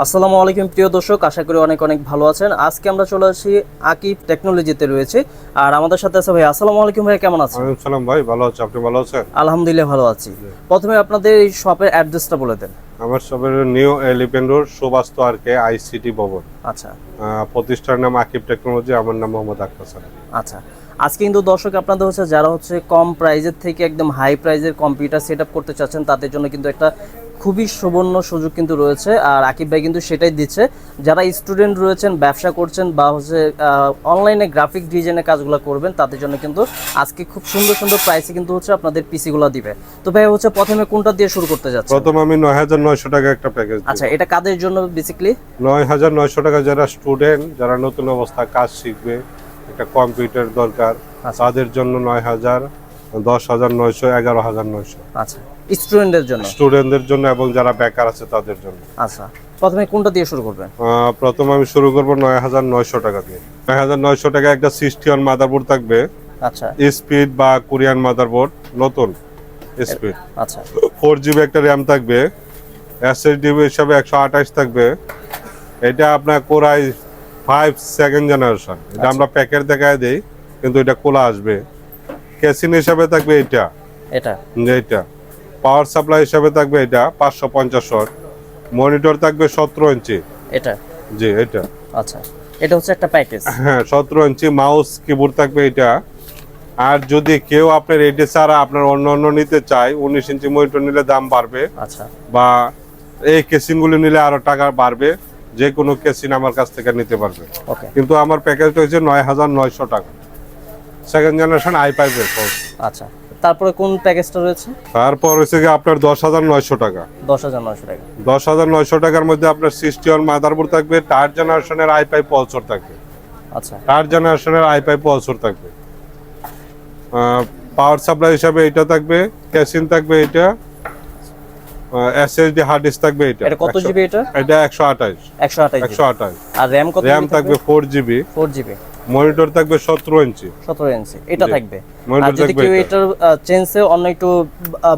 আসসালামু আলাইকুম প্রিয় দর্শক, আশা করি অনেক অনেক ভালো আছেন। আজকে আমরা চলে আসি আকিব টেকনোলজিতে রয়েছে, আর আমাদের সাথে আছে ভাই। আসসালামু আলাইকুম ভাই, কেমন আছেন? ওয়ালাইকুম সালাম ভাই, ভালো আছি। আপনি ভালো আছেন? আলহামদুলিল্লাহ ভালো আছি। প্রথমে আপনাদের এই শপের অ্যাড্রেসটা বলে দেন। আমার সবের new Elephant road Subastu আরকে ICT ভবন। আচ্ছা প্রতিষ্ঠানের নাম আকিব টেকনোলজি, আমার নাম মোহাম্মদ আক্তার সালাম। আচ্ছা, আজকে কিন্তু দর্শক আপনাদের হচ্ছে যারা হচ্ছে কম প্রাইজের থেকে একদম হাই প্রাইজের কম্পিউটার সেট আপ করতে চাচ্ছেন, তাদের জন্য কিন্তু একটা খুবই সুবর্ণ সুযোগ কিন্তু রয়েছে। আর আকিব ভাই কিন্তু সেটাই দিচ্ছে। যারা স্টুডেন্ট রয়েছেন, ব্যবসা করছেন, বা হচ্ছে অনলাইনে গ্রাফিক ডিজাইনের কাজগুলো করবেন, তাদের জন্য কিন্তু আজকে খুব সুন্দর সুন্দর প্রাইসে কিন্তু হচ্ছে আপনাদের পিসিগুলো দিবে। তো ভাই হচ্ছে প্রথমে কোনটা দিয়ে শুরু করতে যাচ্ছেন? প্রথম আমি ৯৯০০ টাকা একটা প্যাকেজ। আচ্ছা, এটা কাদের জন্য বেসিক্যালি? ৯৯০০ টাকা যারা স্টুডেন্ট, যারা নতুন অবস্থা কাজ শিখবে, একটা কম্পিউটার দরকার, তাদের জন্য ৯০০০, ১০৯০০, ১১৯০০। আচ্ছা, স্টুডেন্টদের জন্য, স্টুডেন্টদের জন্য এবং যারা বেকার আছে তাদের জন্য। আচ্ছা, প্রথমে কোনটা দিয়ে শুরু করবেন? প্রথম আমি শুরু করব ৯৯০০ টাকা দিয়ে। ৯৯০০ টাকা একটা 60 মাদারবোর্ড থাকবে। আচ্ছা, স্পিড বা কোরিয়ান মাদারবোর্ড, নতুন স্পিড। আচ্ছা, 4GB একটা র্যাম থাকবে। এসএসডি হিসাবে 128 থাকবে। এটা আপনার কোরাই 5 সেকেন্ড জেনারেশন। এটা আমরা প্যাকেট দেখায় দেই, কিন্তু এটা খোলা আসবে। কেসিন হিসাবে থাকবে এটা, এটা পাওয়ার সাপ্লাই হিসাবে থাকবে এটা 550 ওয়াট। মনিটর থাকবে 17 ইঞ্চি। এটা জি, এটা। আচ্ছা, এটা হচ্ছে একটা প্যাকেজ। হ্যাঁ, 17 ইঞ্চি মাউস কিবোর্ড থাকবে এটা। আর যদি কেউ আপনার এটা ছাড়া আপনার অন্য নিতে চায়, 19 ইঞ্চি মনিটর নিলে দাম বাড়বে। আচ্ছা, বা এই কেসিনগুলো নিলে আরো টাকা বাড়বে। যে কোনো কেসিন আমার কাছ থেকে নিতে পারবে। ওকে, কিন্তু আমার প্যাকেজটা হচ্ছে ৯৯০০ টাকা, সেকেন্ড জেনারেশন i5 এর কোর্স। আচ্ছা, তারপরে কোন প্যাকেজটা রয়েছে? তারপর হচ্ছে কি আপনার ১০৯০০ টাকা। ১০৯০০ টাকা। ১০৯০০ টাকার মধ্যে আপনার 60 মাদারবোর্ড থাকবে, 3rd জেনারেশনের i5 পলসর থাকবে। আচ্ছা, 3rd জেনারেশনের i5 পলসর থাকবে। পাওয়ার সাপ্লাই হিসাবে এটা থাকবে, কেসিন থাকবে এটা, এসএসডি হার্ড ডিস্ক থাকবে এটা। এটা কত জিবি? এটা 128। 128। আর র‍্যাম কত? র‍্যাম থাকবে 4GB। 4GB। মনিটর থাকবে 17 ইঞ্চি। 17 ইঞ্চি এটা থাকবে। মনিটর আর যদি থাকবে কেউ এটার চেঞ্জে অন্য একটু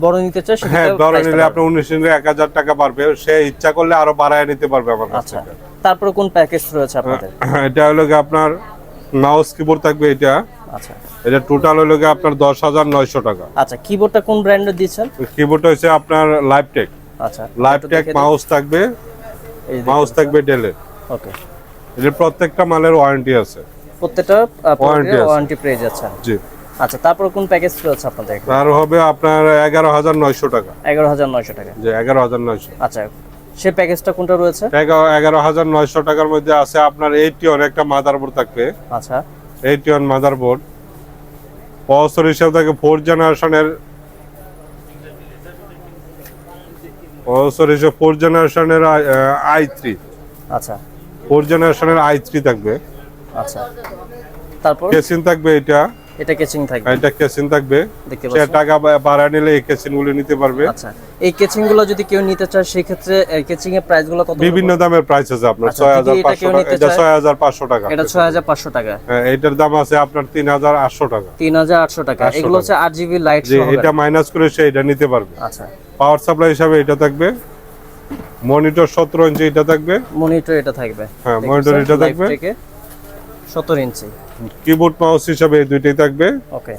বড় নিতে চায়, সেটা হ্যাঁ, বড় নিলে আপনি 19 ইঞ্চি 1000 টাকা পারবে। সে ইচ্ছা করলে আরো বাড়ায় নিতে পারবে আমার কাছ আচ্ছা, থেকে। তারপরে কোন প্যাকেজ রয়েছে আপনাদের? এটা হলো কি আপনার মাউস কিবোর্ড থাকবে এটা। আচ্ছা, এটা টোটাল হলো কি আপনার ১০৯০০ টাকা। আচ্ছা, কিবোর্ডটা কোন ব্র্যান্ডের দিচ্ছেন? কিবোর্ডটা হচ্ছে আপনার লাইভটেক। আচ্ছা, লাইভটেক মাউস থাকবে। মাউস থাকবে ডেলের। ওকে, এর প্রত্যেকটা মালের ওয়ারেন্টি আছে। প্রত্যেকটা ওয়ারেন্টি পেয়ে যাচ্ছেন। জি। আচ্ছা, তারপর কোন প্যাকেজ রয়েছে আপনাদের? তার হবে আপনার ১১৯০০ টাকা। ১১৯০০ টাকা। জি, ১১৯০০। আচ্ছা, সেই প্যাকেজটা কোনটা রয়েছে? ১১৯০০ টাকার মধ্যে আছে আপনার 80 একটা মাদারবোর্ড থাকবে। আচ্ছা, 80 মাদারবোর্ড। প্রসেসর হিসাবে থাকে 4 জেনারেশনের। প্রসেসর হিসাবে 4 জেনারেশনের i3। আচ্ছা, 4 জেনারেশনের i3 থাকবে। আচ্ছা, তারপর কেসিন থাকবে এটা। এটা কেচিং থাকবে। এটা কেসিন থাকবে। দেখতে সে পাচ্ছেন। টাকা বাড়া নিলে এই কেসিনগুলো নিতে পারবে। আচ্ছা, এই কেচিং গুলো যদি কেউ নিতে চায়, সেই ক্ষেত্রে কেচিং এর প্রাইস গুলো কত? বিভিন্ন দামের প্রাইস আছে আপনার। আচ্ছা, যদি এটা কেউ ৬৫০০ নিতে টাকা। এটা চায়, ৬৫০০ টাকা। এটা ৬৫০০ টাকা। হ্যাঁ, এটার দাম আছে আপনার ৩৮০০ টাকা। ৩৮০০ টাকা। ৮০০ এগুলো হচ্ছে 8GB লাইট যে সহ। এটা মাইনাস করে সে এটা নিতে পারবে। আচ্ছা, পাওয়ার সাপ্লাই হিসাবে এটা থাকবে। মনিটর 17 ইঞ্চি এটা থাকবে। মনিটর এটা থাকবে। হ্যাঁ, মনিটর এটা থাকবে। 17 ইঞ্চি। কিবোর্ড মাউস হিসাবে এই দুইটাই থাকবে। ওকে,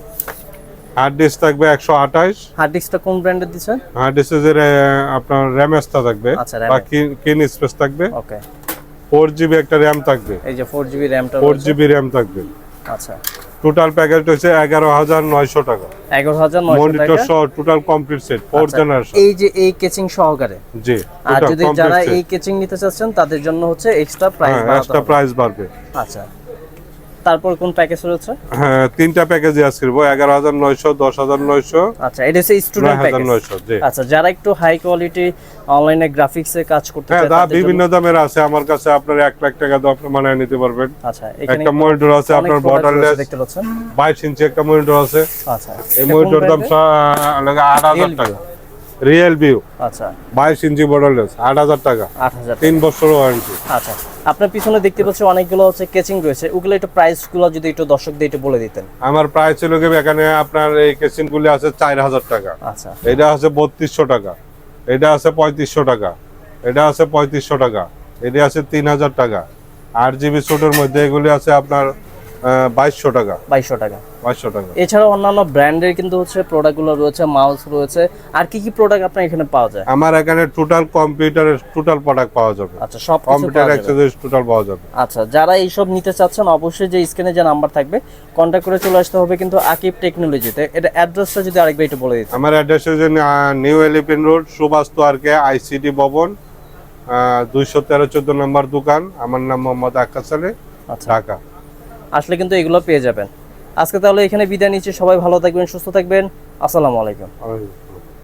হার্ড ডিস্ক থাকবে 128। হার্ড ডিস্কটা কোন ব্র্যান্ডের দিচ্ছেন? হার্ড ডিস্কের আপনার র‍্যাম এক্সট্রা থাকবে। আচ্ছা, RAM বা কিন স্পেস থাকবে। ওকে, 4GB একটা র‍্যাম থাকবে। এই যে 4GB র‍্যামটা। 4GB র‍্যাম থাকবে। আচ্ছা, টোটাল প্যাকেজ হচ্ছে ১১৯০০ টাকা। ১১৯০০ মনিটর টাকা। সহ টোটাল কমপ্লিট সেট 4 জেনারেশন। এই যে এই কেচিং সহকারে। জি। আর যদি যারা এই কেচিং নিতে চাচ্ছেন, তাদের জন্য হচ্ছে এক্সট্রা প্রাইস বাড়াতে হবে। এক্সট্রা প্রাইস বাড়বে। আচ্ছা, তারপর কোন প্যাকেজ রয়েছে? হ্যাঁ, তিনটা প্যাকেজই আজকে ১১৯০০, ১০৯০০। আচ্ছা, এটা হচ্ছে স্টুডেন্ট প্যাকেজ। ৯৯০০। জি। আচ্ছা, যারা একটু হাই কোয়ালিটি অনলাইনে গ্রাফিক্স এর কাজ করতে চায়, হ্যাঁ, তাদের বিভিন্ন জন্য। দামের আছে আমার কাছে। আপনার ১ লাখ টাকা দাম আপনি মানায় নিতে পারবেন। আচ্ছা, এখানে একটা মনিটর আছে অনেক আপনার product বর্ডারলেস, রয়েছে, দেখতে পাচ্ছেন। 22 ইঞ্চি একটা মনিটর আছে। আচ্ছা, এই মনিটর দাম ৮০০০ টাকা। রিয়েল ভিউ আচ্ছা, 22 ইঞ্চি বর্ডারলেস ৮০০০ টাকা। ৮০০০। 3 বছর ওয়ারেন্টি। আচ্ছা, আপনার পিছনে দেখতে পাচ্ছি অনেকগুলো হচ্ছে কেচিং রয়েছে, ওগুলো একটু প্রাইস গুলো যদি একটু দর্শকদের একটু বলে দিতেন। আমার প্রাইস ছিল কি এখানে আপনার এই কেসিনগুলি আছে ৪০০০ টাকা। আচ্ছা, এটা আছে ৩২০০ টাকা। এটা আছে ৩৫০০ টাকা। এটা আছে ৩৫০০ টাকা। এটি আছে 3000 টাকা। 8GB ছোটোর মধ্যে এগুলি আছে আপনার 2200 টাকা। 2200 টাকা। 2200 টাকা। এছাড়াও অন্যান্য ব্র্যান্ডের কিন্তু হচ্ছে প্রোডাক্টগুলো রয়েছে, মাউস রয়েছে। আর কি কি প্রোডাক্ট আপনার এখানে পাওয়া যায়? আমার এখানে টোটাল কম্পিউটারের টোটাল প্রোডাক্ট পাওয়া যাবে। আচ্ছা, সব কিছু কম্পিউটার পাওয়া যাবে। অ্যাক্সেসরিজ টোটাল পাওয়া যাবে। আচ্ছা, যারা এইসব নিতে চাচ্ছেন অবশ্যই যে স্ক্রিনে যে নাম্বার থাকবে কন্ট্যাক্ট করে চলে আসতে হবে কিন্তু আকিব টেকনোলজিতে। এটা অ্যাড্রেসটা যদি আরেকবার একটু বলে দিতে। আমার অ্যাড্রেস হচ্ছে নিউ এলিফ্যান্ট রোড, সুভাষ তোয়ারকে, আইসিটি ভবন, 213-14 নম্বর দোকান। আমার নাম মোহাম্মদ আক্কাস আলী, আচ্ছা, ঢাকা। আসলে কিন্তু এগুলো পেয়ে যাবেন। আজকে তাহলে এখানে বিদায় নিচ্ছি। সবাই ভালো থাকবেন, সুস্থ থাকবেন। আসসালামু আলাইকুম।